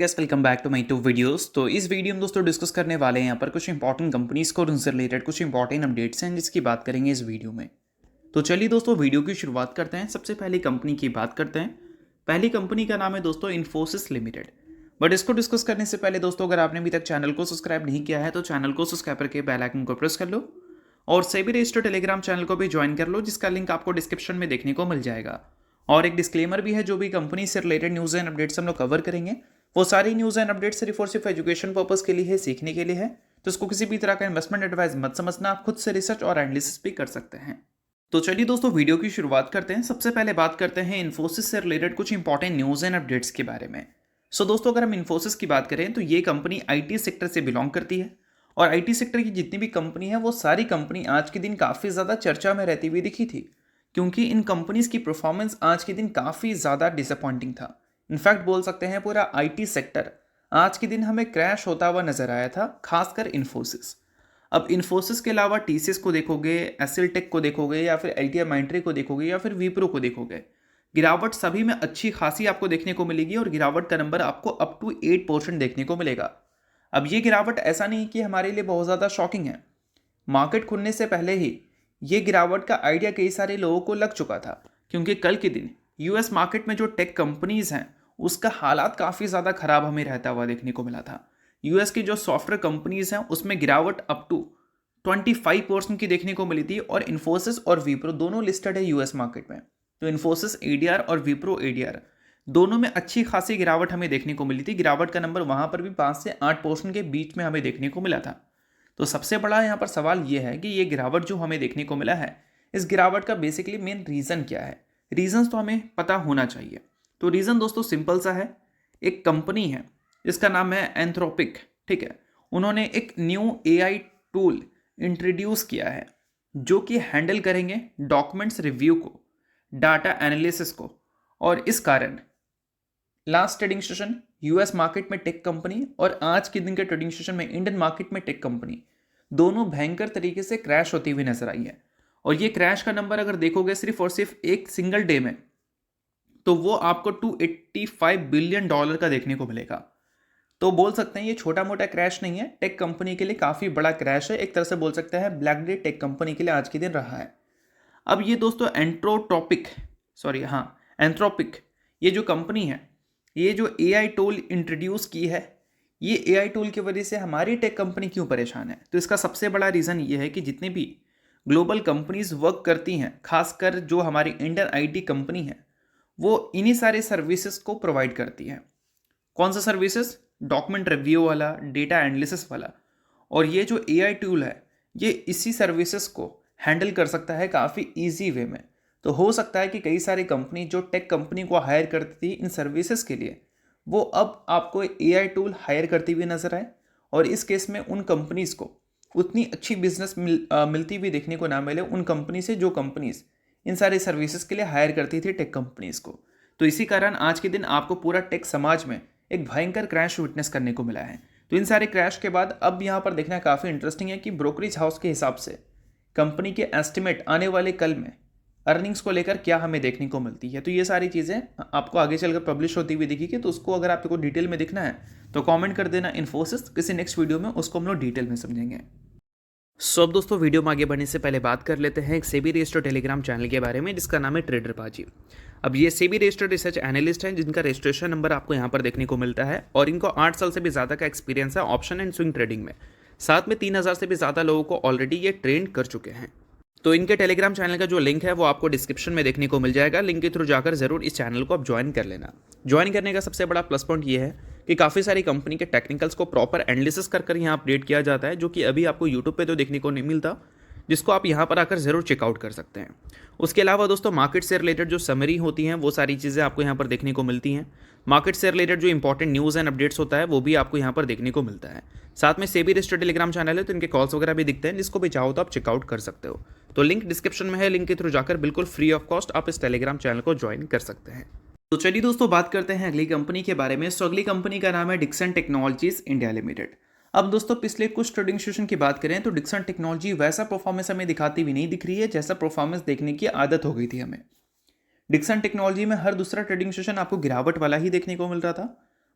Yes welcome back to my to videos. तो इस video में दोस्तों डिस्कस करने वाले हैं यहाँ पर कुछ इंपॉर्टेंट कंपनीज को और उनसे रिलेटेड कुछ इंपॉर्टेंट अपडेट्स हैं जिसकी बात करेंगे इस वीडियो में। तो चलिए दोस्तों वीडियो की शुरुआत करते हैं। सबसे पहली कंपनी की बात करते हैं। पहली कंपनी का नाम है दोस्तों इन्फोसिस लिमिटेड। बट इसको डिस्कस करने से पहले दोस्तों अगर आपने अभी तक चैनल को सब्सक्राइब नहीं किया है तो चैनल को सब्सक्राइब करके बेल आइकन को प्रेस कर लो और सेबी रजिस्टर्ड टेलीग्राम चैनल को भी ज्वाइन कर लो जिसका लिंक आपको डिस्क्रिप्शन में देखने को मिल जाएगा। और एक डिस्क्लेमर भी है, जो भी कंपनी से रिलेटेड न्यूज़ एंड अपडेट्स हम लोग कवर करेंगे वो सारी न्यूज़ एंड अपडेट्स सिर्फ और सिर्फ एजुकेशन पर्पस के लिए है, सीखने के लिए है। तो इसको किसी भी तरह का इन्वेस्टमेंट एडवाइस मत समझना, आप खुद से रिसर्च और एनालिसिस भी कर सकते हैं। तो चलिए दोस्तों वीडियो की शुरुआत करते हैं। सबसे पहले बात करते हैं इन्फोसिस से रिलेटेड कुछ इंपॉर्टेंट न्यूज़ एंड अपडेट्स के बारे में। सो दोस्तों अगर हम इन्फोसिस की बात करें तो ये कंपनी आईटी सेक्टर से बिलोंग करती है और आईटी सेक्टर की जितनी भी कंपनी है वो सारी कंपनी आज के दिन काफ़ी ज़्यादा चर्चा में रहती हुई दिखी थी, क्योंकि इन कंपनीज की परफॉर्मेंस आज के दिन काफ़ी ज़्यादा डिसअपॉइंटिंग था। इनफैक्ट बोल सकते हैं पूरा आईटी सेक्टर आज के दिन हमें क्रैश होता हुआ नजर आया था, खासकर इन्फोसिस। अब इन्फोसिस के अलावा टीसीएस को देखोगे, एसएल टेक को देखोगे या फिर एलटीआई माइंट्री को देखोगे या फिर विप्रो को देखोगे, गिरावट सभी में अच्छी खासी आपको देखने को मिलेगी और गिरावट का नंबर आपको अप टू 8% देखने को मिलेगा। अब ये गिरावट ऐसा नहीं कि हमारे लिए बहुत ज़्यादा शॉकिंग है। मार्केट खुलने से पहले ही ये गिरावट का आइडिया कई सारे लोगों को लग चुका था, क्योंकि कल के दिन यूएस मार्केट में जो टेक कंपनीज हैं उसका हालात काफ़ी ज़्यादा खराब हमें रहता हुआ देखने को मिला था। यूएस की जो सॉफ्टवेयर कंपनीज हैं उसमें गिरावट अप टू 25% की देखने को मिली थी और इन्फोसिस और विप्रो दोनों लिस्टेड है यूएस मार्केट में। तो इन्फोसिस एडीआर और विप्रो एडीआर दोनों में अच्छी खासी गिरावट हमें देखने को मिली थी। गिरावट का नंबर वहाँ पर भी 5 से 8% के बीच में हमें देखने को मिला था। तो सबसे बड़ा यहाँ पर सवाल ये है कि ये गिरावट जो हमें देखने को मिला है, इस गिरावट का बेसिकली मेन रीज़न क्या है। रीज़न्स तो हमें पता होना चाहिए। तो रीज़न दोस्तों सिंपल सा है। एक कंपनी है जिसका नाम है एंथ्रोपिक, ठीक है। उन्होंने एक न्यू एआई टूल इंट्रोड्यूस किया है जो कि हैंडल करेंगे डॉक्यूमेंट्स रिव्यू को, डाटा एनालिसिस को। और इस कारण last trading session US market में टेक कंपनी और आज के दिन के ट्रेडिंग सेशन में इंडियन मार्केट में टेक कंपनी दोनों भयंकर तरीके से क्रैश होती हुई नजर आई है। और ये क्रैश का नंबर अगर देखोगे सिर्फ और सिर्फ एक सिंगल डे में तो वो आपको $285 बिलियन का देखने को मिलेगा। तो बोल सकते हैं ये छोटा मोटा क्रैश नहीं है, टेक कंपनी के लिए काफ़ी बड़ा क्रैश है। एक तरह से बोल सकते हैं ब्लैक डे टेक कंपनी के लिए आज के दिन रहा है। अब ये दोस्तों एंथ्रोपिक ये जो कंपनी है, ये जो एआई टूल इंट्रोड्यूस की है, ये एआई टूल की वजह से हमारी टेक कंपनी क्यों परेशान है। तो इसका सबसे बड़ा रीज़न ये है कि जितनी भी ग्लोबल कंपनीज वर्क करती हैं, खासकर जो हमारी इंडियन आईटी कंपनी है, वो इन्हीं सारे सर्विसेज को प्रोवाइड करती है। कौन सा सर्विसेज? डॉक्यूमेंट रिव्यू वाला, डेटा एनालिसिस वाला। और ये जो एआई टूल है ये इसी सर्विसेज को हैंडल कर सकता है काफ़ी ईजी वे में। तो हो सकता है कि कई सारी कंपनी जो टेक कंपनी को हायर करती थी इन सर्विसेज के लिए, वो अब आपको एआई टूल हायर करती हुई नजर आए और इस केस में उन कंपनीज को उतनी अच्छी बिजनेस मिलती हुई देखने को ना मिले उन कंपनी से जो कंपनीज इन सारे सर्विसेज के लिए हायर करती थी टेक कंपनीज को। तो इसी कारण आज के दिन आपको पूरा टेक समाज में एक भयंकर क्रैश विटनेस करने को मिला है। तो इन सारे क्रैश के बाद अब यहाँ पर देखना काफ़ी इंटरेस्टिंग है कि ब्रोकरेज हाउस के हिसाब से कंपनी के एस्टिमेट आने वाले कल में अर्निंग्स को लेकर क्या हमें देखने को मिलती है। तो ये सारी चीज़ें आपको आगे चलकर पब्लिश होती हुई दिखेगी। तो उसको अगर आपको डिटेल में दिखना है तो कमेंट कर देना इन्फोसिस, किसी नेक्स्ट वीडियो में उसको हम लोग डिटेल में समझेंगे। अब दोस्तों वीडियो में आगे बढ़ने से पहले बात कर लेते हैं एक सेबी रजिस्टर्ड टेलीग्राम चैनल के बारे में जिसका नाम है ट्रेडर बाजी। अब ये सेबी रजिस्टर्ड रिसर्च एनालिस्ट हैं जिनका रजिस्ट्रेशन नंबर आपको यहाँ पर देखने को मिलता है और इनको 8 साल से भी ज़्यादा का एक्सपीरियंस है ऑप्शन एंड स्विंग ट्रेडिंग में। साथ में 3000 से भी ज़्यादा लोगों को ऑलरेडी ये ट्रेन कर चुके हैं। तो इनके टेलीग्राम चैनल का जो लिंक है वो आपको डिस्क्रिप्शन में देखने को मिल जाएगा। लिंक के थ्रू जाकर जरूर इस चैनल को आप ज्वाइन कर लेना। ज्वाइन करने का सबसे बड़ा प्लस पॉइंट ये है कि काफ़ी सारी कंपनी के टेक्निकल्स को प्रॉपर एनालिसिस कर यहाँ अपडेट किया जाता है, जो कि अभी आपको यूट्यूब पे तो देखने को नहीं मिलता, जिसको आप यहाँ पर आकर ज़रूर चेकआउट कर सकते हैं। उसके अलावा दोस्तों मार्केट से रिलेटेड जो समरी होती हैं वो सारी चीज़ें आपको यहाँ पर देखने को मिलती हैं। मार्केट से रिलेटेड जो इंपॉर्टेंट न्यूज़ एंड अपडेट्स होता है वो भी आपको यहाँ पर देखने को मिलता है। साथ में सेबी रजिस्टर्ड टेलीग्राम चैनल है तो इनके कॉल्स वगैरह भी दिखते हैं, जिसको भी चाहो तो आप चेकआउट कर सकते हो। तो लिंक डिस्क्रिप्शन में है, लिंक के थ्रू जाकर बिल्कुल फ्री ऑफ कॉस्ट आप इस टेलीग्राम चैनल को ज्वाइन कर सकते हैं। तो चलिए दोस्तों बात करते हैं अगली कंपनी के बारे में। सो अगली कंपनी का नाम है डिक्सन टेक्नोलॉजीज इंडिया लिमिटेड। अब दोस्तों पिछले कुछ ट्रेडिंग सेशन की बात करें तो डिक्सन टेक्नोलॉजी वैसा परफॉर्मेंस हमें दिखाती हुई नहीं दिख रही है जैसा परफॉर्मेंस देखने की आदत हो गई थी हमें। डिक्सन टेक्नोलॉजी में हर दूसरा ट्रेडिंग सेशन आपको गिरावट वाला ही देखने को मिल रहा था।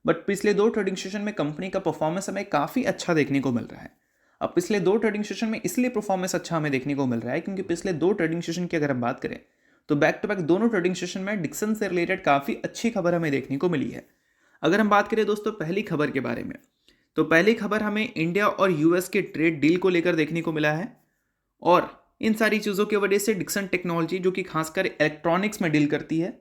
बट पिछले 2 ट्रेडिंग सेशन में कंपनी का परफॉर्मेंस हमें काफ़ी अच्छा देखने को मिल रहा है। अब पिछले 2 ट्रेडिंग सेशन में इसलिए परफॉर्मेंस अच्छा हमें देखने को मिल रहा है क्योंकि पिछले 2 ट्रेडिंग सेशन की अगर हम बात करें तो बैक टू बैक दोनों ट्रेडिंग सेशन में डिक्सन से रिलेटेड काफ़ी अच्छी खबर हमें देखने को मिली है। अगर हम बात करें दोस्तों पहली खबर के बारे में, तो पहली खबर हमें इंडिया और यूएस के ट्रेड डील को लेकर देखने को मिला है। और इन सारी चीज़ों की वजह से डिक्सन टेक्नोलॉजी जो कि खासकर इलेक्ट्रॉनिक्स में डील करती है,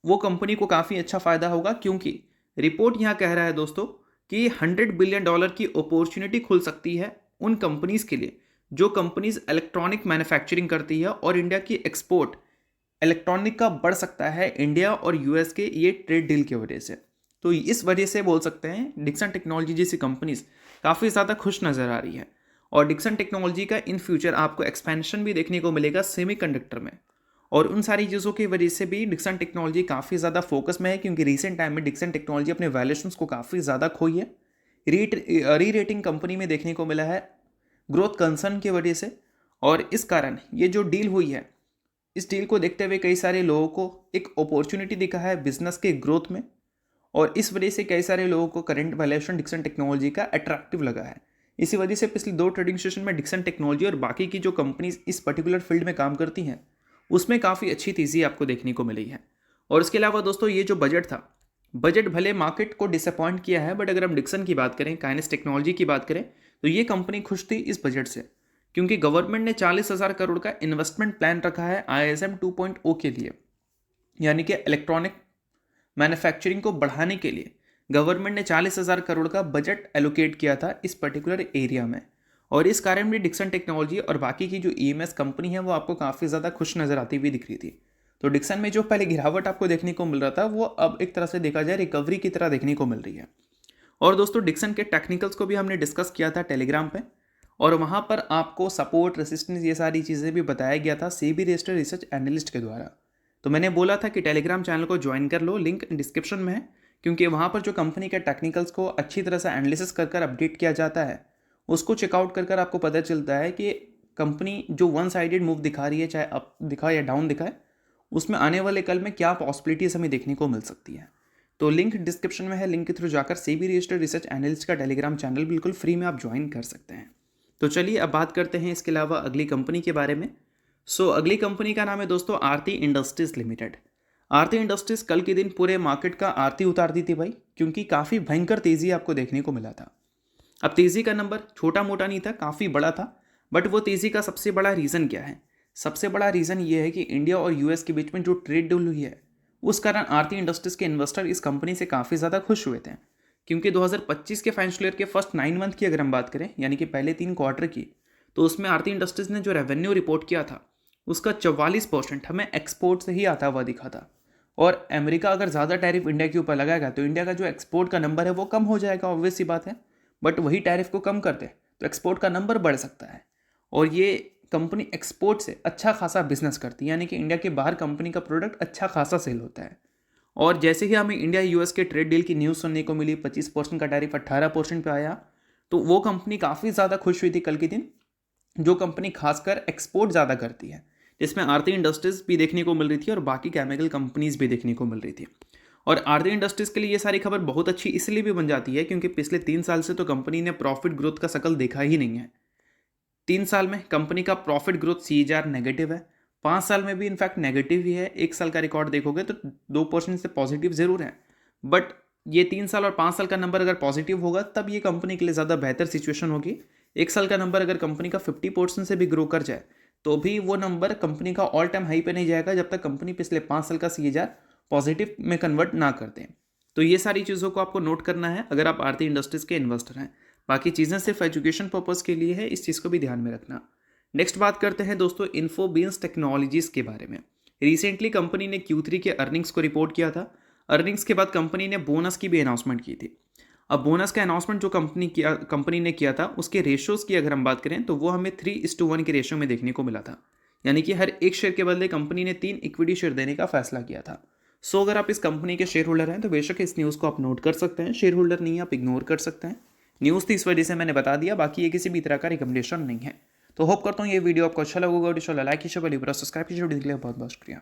वो कंपनी को काफ़ी अच्छा फायदा होगा, क्योंकि रिपोर्ट यहाँ कह रहा है दोस्तों कि $100 बिलियन की अपॉर्चुनिटी खुल सकती है उन कंपनीज के लिए जो कंपनीज इलेक्ट्रॉनिक मैन्युफैक्चरिंग करती है, और इंडिया की एक्सपोर्ट इलेक्ट्रॉनिक का बढ़ सकता है इंडिया और यूएस के ये ट्रेड डील की वजह से। तो इस वजह से बोल सकते हैं डिक्सन टेक्नोलॉजी जैसी कंपनीज काफ़ी ज़्यादा खुश नज़र आ रही है। और डिक्सन टेक्नोलॉजी का इन फ्यूचर आपको एक्सपेंशन भी देखने को मिलेगा सेमीकंडक्टर में, और उन सारी चीज़ों की वजह से भी डिक्सन टेक्नोलॉजी काफ़ी ज़्यादा फोकस में है, क्योंकि रिसेंट टाइम में डिक्सन टेक्नोलॉजी अपने वैल्यूएशंस को काफ़ी ज़्यादा खोई है। री रेटिंग कंपनी में देखने को मिला है ग्रोथ कंसर्न की वजह से, और इस कारण ये जो डील हुई है, इस डील को देखते हुए कई सारे लोगों को एक अपॉर्चुनिटी दिखा है बिजनेस के ग्रोथ में, और इस वजह से कई सारे लोगों को करंट वैल्यूएशन डिक्सन टेक्नोलॉजी का अट्रैक्टिव लगा है। इसी वजह से पिछले 2 ट्रेडिंग सेशन में डिक्सन टेक्नोलॉजी और बाकी की जो कंपनीज इस पर्टिकुलर फील्ड में काम करती हैं उसमें काफ़ी अच्छी तेज़ी आपको देखने को मिली है। और इसके अलावा दोस्तों ये जो बजट था, बजट भले मार्केट को डिसअपॉइंट किया है, बट अगर हम डिक्सन की बात करें, काइनेस टेक्नोलॉजी की बात करें, तो ये कंपनी खुश थी इस बजट से, क्योंकि गवर्नमेंट ने 40,000 करोड़ का इन्वेस्टमेंट प्लान रखा है ISM 2.0 के लिए, यानी कि इलेक्ट्रॉनिक मैन्युफैक्चरिंग को बढ़ाने के लिए गवर्नमेंट ने 40,000 करोड़ का बजट एलोकेट किया था इस पर्टिकुलर एरिया में। और इस कारण भी डिक्सन टेक्नोलॉजी और बाकी की जो EMS कंपनी है वो आपको काफ़ी ज़्यादा खुश नज़र आती हुई दिख रही थी। तो डिक्सन में जो पहले गिरावट आपको देखने को मिल रहा था वो अब एक तरह से देखा जाए रिकवरी की तरह देखने को मिल रही है। और दोस्तों डिक्सन के टेक्निकल्स को भी हमने डिस्कस किया था टेलीग्राम पे, और वहाँ पर आपको सपोर्ट, रेसिस्टेंस, ये सारी चीज़ें भी बताया गया था सेबी रजिस्टर्ड रिसर्च एनालिस्ट के द्वारा। तो मैंने बोला था कि टेलीग्राम चैनल को ज्वाइन कर लो, लिंक डिस्क्रिप्शन में है, क्योंकि वहाँ पर जो कंपनी के टेक्निकल्स को अच्छी तरह से एनालिसिस कर अपडेट किया जाता है, उसको चेकआउट कर आपको पता चलता है कि कंपनी जो वन साइडेड मूव दिखा रही है, चाहे अप दिखाए या डाउन दिखाए, उसमें आने वाले कल में क्या पॉसिबिलिटीज़ हमें देखने को मिल सकती है। तो लिंक डिस्क्रिप्शन में है, लिंक के थ्रू जाकर सेबी रजिस्टर्ड रिसर्च एनालिस्ट का टेलीग्राम चैनल बिल्कुल फ्री में आप ज्वाइन कर सकते हैं। तो चलिए अब बात करते हैं इसके अलावा अगली कंपनी के बारे में। अगली कंपनी का नाम है दोस्तों आरती इंडस्ट्रीज लिमिटेड। आरती इंडस्ट्रीज कल के दिन पूरे मार्केट का आरती उतार दी थी भाई, क्योंकि काफ़ी भयंकर तेज़ी आपको देखने को मिला था। अब तेज़ी का नंबर छोटा मोटा नहीं था, काफ़ी बड़ा था, बट वो तेज़ी का सबसे बड़ा रीज़न क्या है? सबसे बड़ा रीज़न ये है कि इंडिया और यूएस के बीच में जो ट्रेड डील हुई है, उस कारण आरती इंडस्ट्रीज़ के इन्वेस्टर इस कंपनी से काफ़ी ज़्यादा खुश हुए थे, क्योंकि 2025 के फाइनेंशियल ईयर के फर्स्ट 9 मंथ की अगर हम बात करें, यानी कि पहले 3 क्वार्टर की, तो उसमें आरती इंडस्ट्रीज़ ने जो रेवेन्यू रिपोर्ट किया था उसका 44% हमें एक्सपोर्ट से ही आता हुआ दिखा था। और अमेरिका अगर ज़्यादा टैरिफ इंडिया के ऊपर लगाएगा तो इंडिया का जो एक्सपोर्ट का नंबर है वो कम हो जाएगा, ऑब्वियस सी बात है। बट वही टैरिफ को कम करते तो एक्सपोर्ट का नंबर बढ़ सकता है, और ये कंपनी एक्सपोर्ट से अच्छा खासा बिजनेस करती है, यानी कि इंडिया के बाहर कंपनी का प्रोडक्ट अच्छा खासा सेल होता है। और जैसे ही हमें इंडिया यूएस के ट्रेड डील की न्यूज़ सुनने को मिली, 25% का टैरिफ 18% पे आया, तो वो कंपनी काफ़ी ज़्यादा खुश हुई थी कल के दिन, जो कंपनी खासकर एक्सपोर्ट ज़्यादा करती है, जिसमें आरती इंडस्ट्रीज़ भी देखने को मिल रही थी और बाकी केमिकल कंपनीज भी देखने को मिल रही थी। और आरती इंडस्ट्रीज़ के लिए ये सारी खबर बहुत अच्छी इसलिए भी बन जाती है क्योंकि पिछले 3 साल से तो कंपनी ने प्रॉफिट ग्रोथ का शकल देखा ही नहीं है। 3 साल में कंपनी का प्रॉफिट ग्रोथ CAGR नेगेटिव है, 5 साल में भी इनफैक्ट नेगेटिव ही है। 1 साल का रिकॉर्ड देखोगे तो 2% से पॉजिटिव ज़रूर है, बट ये 3 साल और 5 साल का नंबर अगर पॉजिटिव होगा तब ये कंपनी के लिए ज़्यादा बेहतर सिचुएशन होगी। 1 साल का नंबर अगर कंपनी का 50% से भी ग्रो कर जाए तो भी वो नंबर कंपनी का ऑल टाइम हाई पे नहीं जाएगा जब तक कंपनी पिछले 5 साल का CAGR पॉजिटिव में कन्वर्ट ना कर दें। तो ये सारी चीज़ों को आपको नोट करना है अगर आप आरती इंडस्ट्रीज़ के इन्वेस्टर हैं। बाकी चीज़ें सिर्फ एजुकेशन पर्पज़ के लिए है, इस चीज़ को भी ध्यान में रखना। नेक्स्ट बात करते हैं दोस्तों इन्फोबीन्स टेक्नोलॉजीज़ के बारे में। रिसेंटली कंपनी ने Q3 के अर्निंग्स को रिपोर्ट किया था। अर्निंग्स के बाद कंपनी ने बोनस की भी अनाउंसमेंट की थी। अब बोनस का अनाउंसमेंट जो कंपनी ने किया था उसके रेशियोज़ की अगर हम बात करें तो वो हमें 3:1 के रेशियो में देखने को मिला था, यानी कि हर एक शेयर के बदले कंपनी ने 3 इक्विटी शेयर देने का फैसला किया था। अगर आप इस कंपनी के शेयर होल्डर हैं तो बेशक इस न्यूज़ को आप नोट कर सकते हैं, शेयर होल्डर नहीं आप इग्नोर कर सकते हैं। न्यूज़ थी इस वजह से मैंने बता दिया, बाकी ये किसी भी तरह का रिकमेंडेशन नहीं है। तो होप करता हूँ ये वीडियो आपको अच्छा लगेगा। लाइक कीजिए, सब्सक्राइब कीजिए, बहुत बहुत शुक्रिया।